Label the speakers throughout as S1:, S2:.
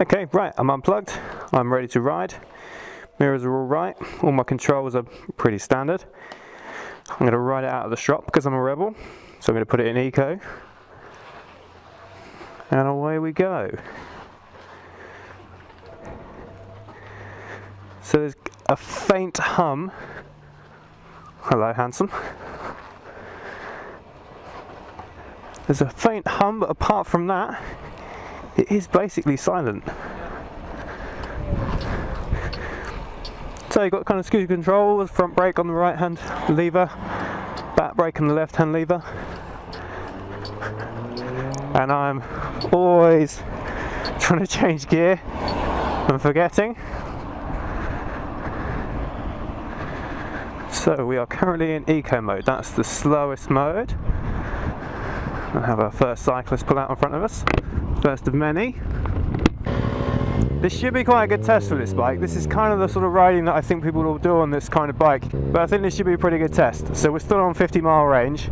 S1: Okay, right, I'm unplugged, I'm ready to ride. Mirrors are all right, all my controls are pretty standard. I'm going to ride it out of the shop because I'm a rebel, so I'm going to put it in eco. And away we go. So there's a faint hum. Hello, handsome. There's a faint hum, but apart from that, it is basically silent. So you've got kind of scooter controls, front brake on the right hand lever, back brake on the left hand lever. And I'm always trying to change gear and forgetting. So we are currently in eco mode, that's the slowest mode. I'll have our first cyclist pull out in front of us, first of many. This should be quite a good test for this bike. This is kind of the sort of riding that I think people will do on this kind of bike, but I think this should be a pretty good test. So we're still on 50-mile range.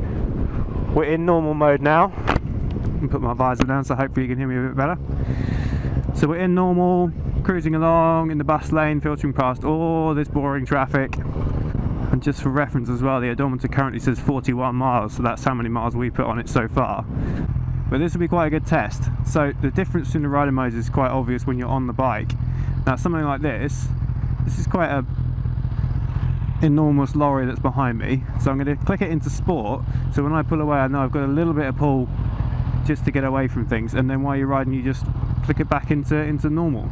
S1: We're in normal mode now. I'll put my visor down so hopefully you can hear me a bit better. So we're in normal, cruising along in the bus lane, filtering past all this boring traffic. And just for reference as well, the odometer currently says 41 miles, so that's how many miles we put on it so far. But this will be quite a good test. So the difference in the riding modes is quite obvious when you're on the bike. Now something like this is quite a enormous lorry that's behind me. So I'm going to click it into sport, so when I pull away I know I've got a little bit of pull just to get away from things, and then while you're riding you just click it back into normal.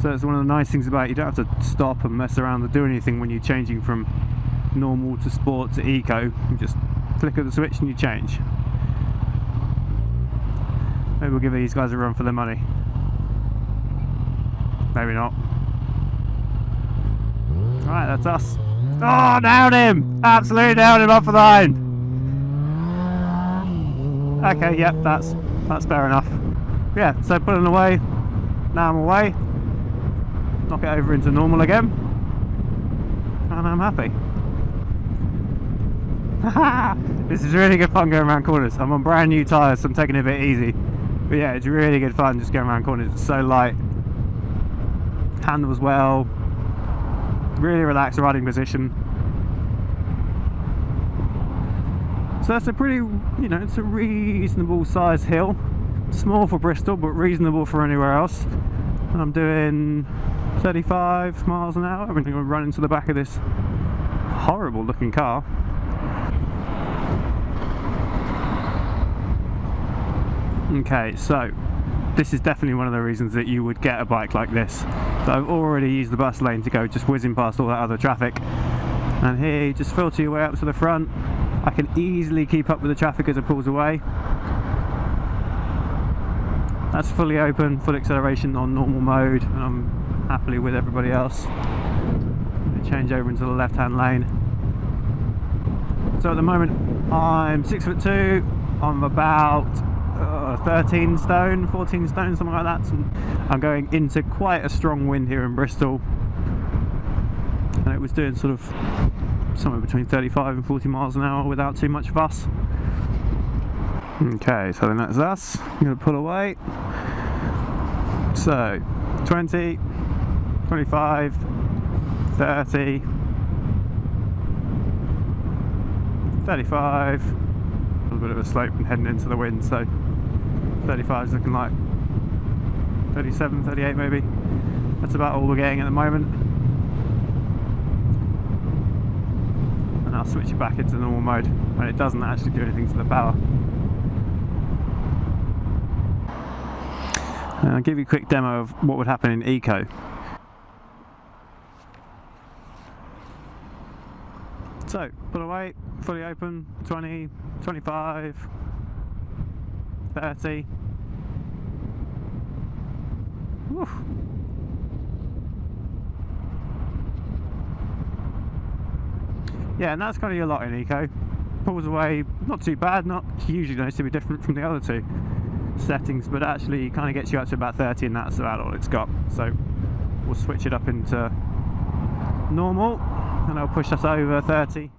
S1: So that's one of the nice things about it. You don't have to stop and mess around or do anything when you're changing from normal to sport to eco. You just flick of the switch and you change. Maybe we'll give these guys a run for their money. Maybe not. Right, that's us. Oh, down him! Absolutely down him off the line! Okay, yep, that's fair enough. Yeah, so pulling away. Now I'm away. Knock it over into normal again. And I'm happy. This is really good fun going around corners. I'm on brand new tyres, so I'm taking it a bit easy. But yeah, it's really good fun just going around corners. It's so light. Handles well. Really relaxed riding position. So that's a pretty, you know, it's a reasonable size hill. Small for Bristol, but reasonable for anywhere else. And I'm doing 35 miles an hour. I'm going to run into the back of this horrible looking car. Okay, so this is definitely one of the reasons that you would get a bike like this. So I've already used the bus lane to go just whizzing past all that other traffic, and here you just filter your way up to the front. I can easily keep up with the traffic as it pulls away. That's fully open, full acceleration on normal mode, and I'm happily with everybody else. I'm gonna change over into the left hand lane. So at the moment I'm 6'2", I'm about 13 stone, 14 stone, something like that. So I'm going into quite a strong wind here in Bristol, and it was doing sort of somewhere between 35 and 40 miles an hour without too much fuss. Okay, so then that's us. I'm going to pull away. So 20, 25, 30, 35, a little bit of a slope and heading into the wind, so 35 is looking like 37, 38 maybe. That's about all we're getting at the moment. And I'll switch it back into normal mode when it doesn't actually do anything to the power. And I'll give you a quick demo of what would happen in eco. So, pull away, fully open, 20, 25, 30. Woo. Yeah, and that's kind of your lot in eco. Pulls away, not too bad, not hugely nice to be different from the other two settings, but actually kind of gets you up to about 30, and that's about all it's got. So we'll switch it up into normal, and I'll push us over 30.